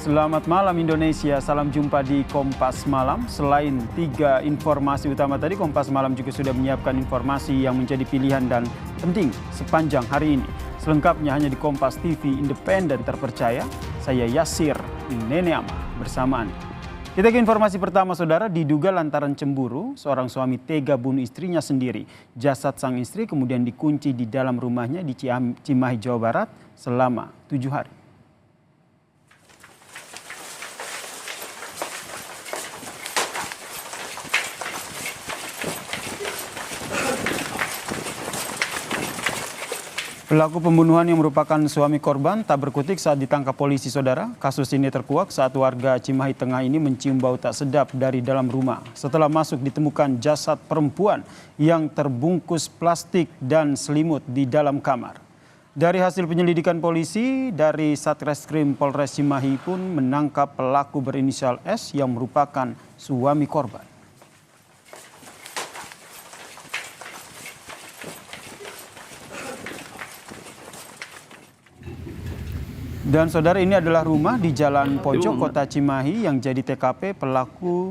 Selamat malam Indonesia, salam jumpa di Kompas Malam. Selain 3 informasi utama tadi, Kompas Malam juga sudah menyiapkan informasi yang menjadi pilihan dan penting sepanjang hari ini. Selengkapnya hanya di Kompas TV independen terpercaya. Saya Yasir Neneama bersama Anda. Kita ke informasi pertama, saudara. Diduga lantaran cemburu, seorang suami tega bunuh istrinya sendiri. Jasad sang istri kemudian dikunci di dalam rumahnya di Cimahi, Jawa Barat selama 7 hari. Pelaku pembunuhan yang merupakan suami korban tak berkutik saat ditangkap polisi, saudara. Kasus ini terkuak saat warga Cimahi Tengah ini mencium bau tak sedap dari dalam rumah. Setelah masuk ditemukan jasad perempuan yang terbungkus plastik dan selimut di dalam kamar. Dari hasil penyelidikan polisi, dari Satreskrim Polres Cimahi pun menangkap pelaku berinisial S yang merupakan suami korban. Dan saudara, ini adalah rumah di Jalan Pojok, Kota Cimahi yang jadi TKP pelaku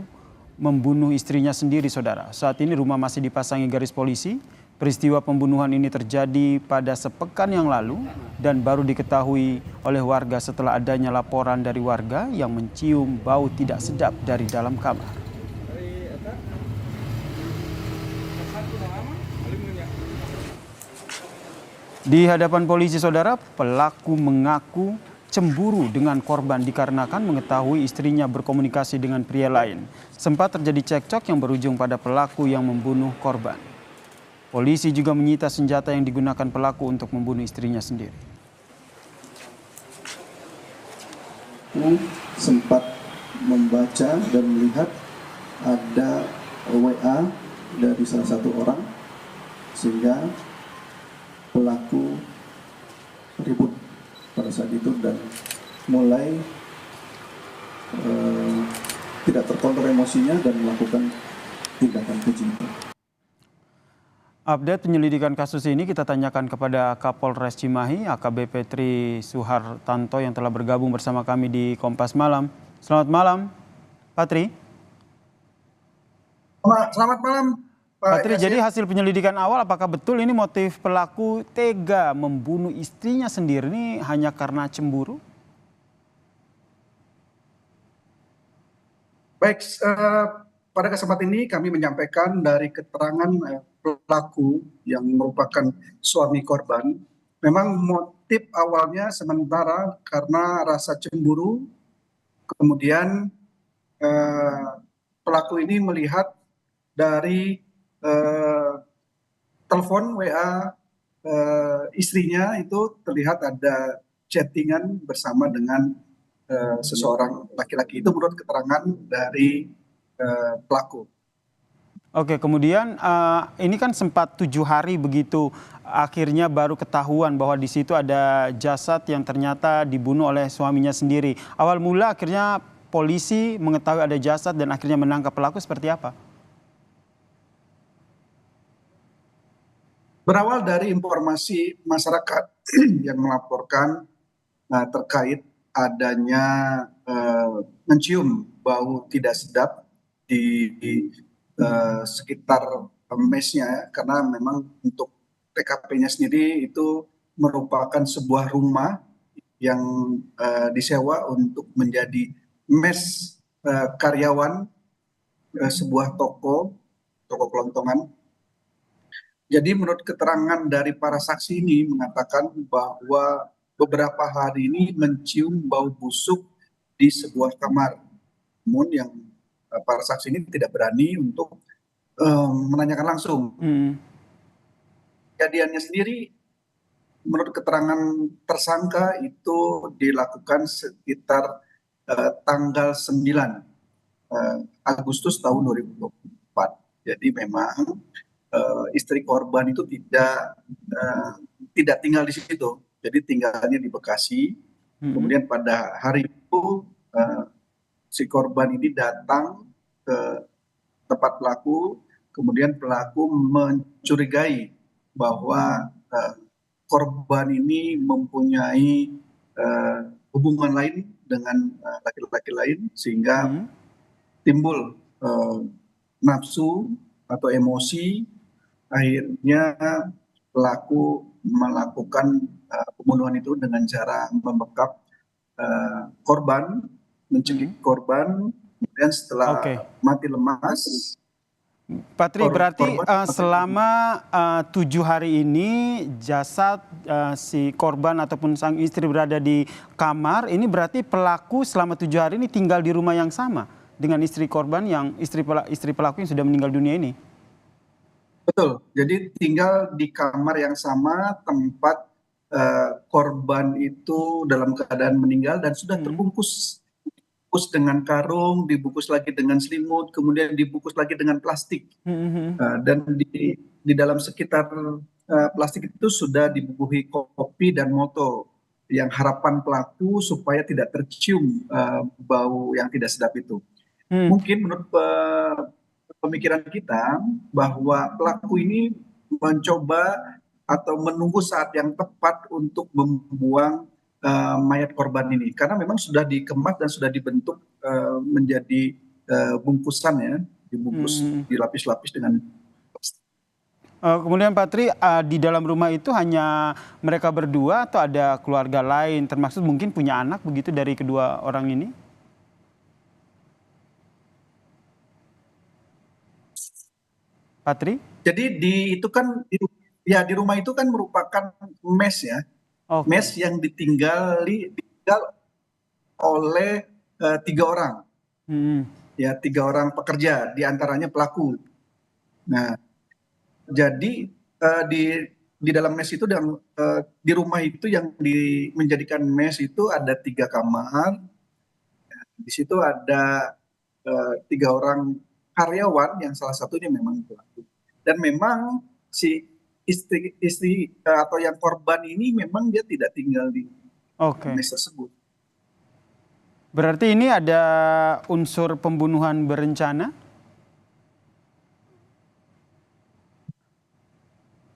membunuh istrinya sendiri, saudara. Saat ini rumah masih dipasangi garis polisi. Peristiwa pembunuhan ini terjadi pada sepekan yang lalu dan baru diketahui oleh warga setelah adanya laporan dari warga yang mencium bau tidak sedap dari dalam kamar. Di hadapan polisi, saudara, pelaku mengaku cemburu dengan korban dikarenakan mengetahui istrinya berkomunikasi dengan pria lain. Sempat terjadi cekcok yang berujung pada pelaku yang membunuh korban. Polisi juga menyita senjata yang digunakan pelaku untuk membunuh istrinya sendiri. Sempat membaca dan melihat ada WA dari salah satu orang sehingga pelaku ribut pada saat itu dan mulai tidak terkontrol emosinya dan melakukan tindakan keji. Update penyelidikan kasus ini kita tanyakan kepada Kapolres Cimahi, AKBP Tri Suhartanto yang telah bergabung bersama kami di Kompas Malam. Selamat malam, Pak Tri. Selamat malam, Pak Tri, jadi hasil penyelidikan awal apakah betul ini motif pelaku tega membunuh istrinya sendiri ini hanya karena cemburu? Baik, pada kesempatan ini kami menyampaikan dari keterangan pelaku yang merupakan suami korban. Memang motif awalnya sementara karena rasa cemburu, kemudian pelaku ini melihat dari telepon WA istrinya itu terlihat ada chattingan bersama dengan seseorang laki-laki. Itu menurut keterangan dari pelaku. Oke, kemudian ini kan sempat 7 hari begitu, akhirnya baru ketahuan bahwa di situ ada jasad yang ternyata dibunuh oleh suaminya sendiri. Awal mula akhirnya polisi mengetahui ada jasad dan akhirnya menangkap pelaku seperti apa? Berawal dari informasi masyarakat yang melaporkan terkait adanya mencium bau tidak sedap di sekitar mesnya, karena memang untuk TKP-nya sendiri itu merupakan sebuah rumah yang disewa untuk menjadi mes karyawan sebuah toko kelontongan. Jadi menurut keterangan dari para saksi ini mengatakan bahwa beberapa hari ini mencium bau busuk di sebuah kamar. Namun yang para saksi ini tidak berani untuk menanyakan langsung. Kejadiannya sendiri menurut keterangan tersangka itu dilakukan sekitar tanggal 9 Agustus tahun 2024. Jadi memang istri korban itu tidak tinggal di situ, jadi tinggalnya di Bekasi. Kemudian pada hari itu si korban ini datang ke tempat pelaku, kemudian pelaku mencurigai bahwa korban ini mempunyai hubungan lain dengan laki-laki lain sehingga Hmm. timbul nafsu atau emosi, akhirnya pelaku melakukan pembunuhan itu dengan cara membekap korban, mencekik korban, kemudian Oke. setelah mati lemas, Patri, berarti korban selama 7 hari ini jasad si korban ataupun sang istri berada di kamar, ini berarti pelaku selama 7 hari ini tinggal di rumah yang sama dengan istri korban yang istri pelaku yang sudah meninggal dunia ini. betul. Jadi tinggal di kamar yang sama tempat korban itu dalam keadaan meninggal dan sudah terbungkus dengan karung, dibungkus lagi dengan selimut, kemudian dibungkus lagi dengan plastik. Dan di dalam sekitar plastik itu sudah dibubuhi kopi dan moto yang harapan pelaku supaya tidak tercium bau yang tidak sedap itu. Mungkin menurut pemikiran kita bahwa pelaku ini mencoba atau menunggu saat yang tepat untuk membuang mayat korban ini karena memang sudah dikemas dan sudah dibentuk menjadi bungkusan ya, dibungkus dilapis-lapis dengan plastik. Kemudian Patri, di dalam rumah itu hanya mereka berdua atau ada keluarga lain, termasuk mungkin punya anak begitu dari kedua orang ini? Patri? Jadi itu kan ya di rumah itu kan merupakan mes ya, mes Oke. yang ditinggal oleh 3 orang, Hmm. ya 3 orang pekerja, diantaranya pelaku. Nah, jadi di dalam mes itu dan di rumah itu yang menjadikan mes itu ada 3 kamar. Di situ ada 3 orang karyawan yang salah satunya memang pelaku. Dan memang si istri atau yang korban ini memang dia tidak tinggal di Oke. mes tersebut. Berarti ini ada unsur pembunuhan berencana?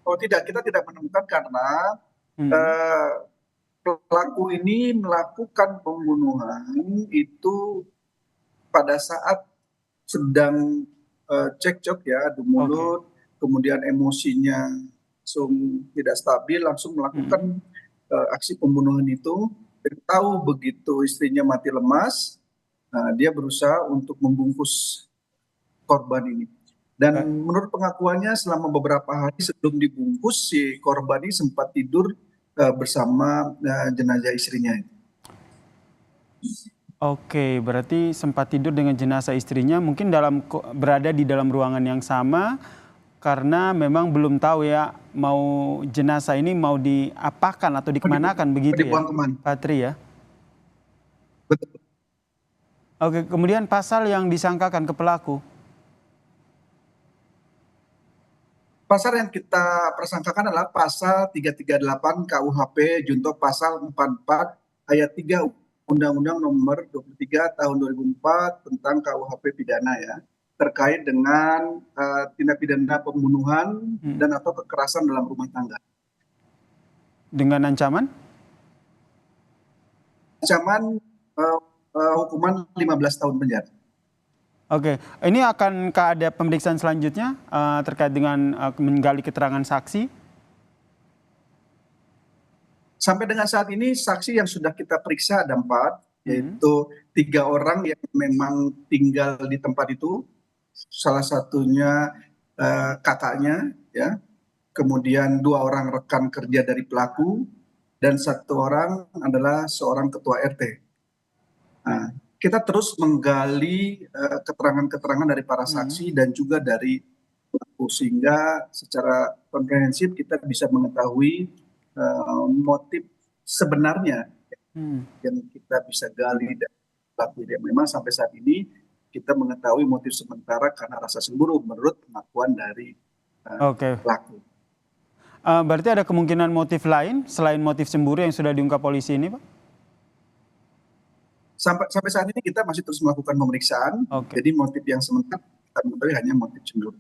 Oh tidak, kita tidak menemukan karena Hmm. eh, pelaku ini melakukan pembunuhan itu pada saat sedang cekcok ya, adu Oke. mulut, kemudian emosinya langsung tidak stabil, langsung melakukan aksi pembunuhan itu. Dan tahu begitu istrinya mati lemas, dia berusaha untuk membungkus korban ini. Dan Ba- menurut pengakuannya selama beberapa hari sebelum dibungkus, si korban ini sempat tidur bersama jenazah istrinya. Oke, berarti sempat tidur dengan jenazah istrinya, mungkin berada di dalam ruangan yang sama karena memang belum tahu ya mau jenazah ini mau diapakan atau dikemanakan begitu ya, Dibuang kemana? Patri ya. Betul. Oke, kemudian pasal yang disangkakan ke pelaku. Pasal yang kita persangkakan adalah pasal 338 KUHP junto pasal 44 ayat 3 Undang-Undang Nomor 23 Tahun 2004 tentang KUHP pidana ya, terkait dengan tindak pidana pembunuhan dan atau kekerasan dalam rumah tangga. Dengan ancaman? Ancaman hukuman 15 tahun penjara. Oke, ini akankah ada pemeriksaan selanjutnya terkait dengan menggali keterangan saksi? Sampai dengan saat ini saksi yang sudah kita periksa ada 4, yaitu 3 orang yang memang tinggal di tempat itu, salah satunya kakaknya, ya, kemudian 2 orang rekan kerja dari pelaku, dan 1 orang adalah seorang ketua RT. Nah, kita terus menggali keterangan-keterangan dari para saksi dan juga dari pelaku sehingga secara komprehensif kita bisa mengetahui motif sebenarnya yang kita bisa gali dari pelaku. Dia memang sampai saat ini kita mengetahui motif sementara karena rasa cemburu menurut pengakuan dari Oke. pelaku. Berarti ada kemungkinan motif lain selain motif cemburu yang sudah diungkap polisi ini, Pak? Sampai saat ini kita masih terus melakukan pemeriksaan. Oke. Jadi motif yang sementara kita mengetahui hanya motif cemburu.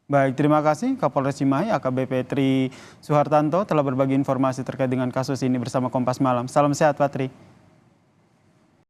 Baik, terima kasih Kapolres Cimahi AKBP Tri Suhartanto telah berbagi informasi terkait dengan kasus ini bersama Kompas Malam. Salam sehat, Pak Tri.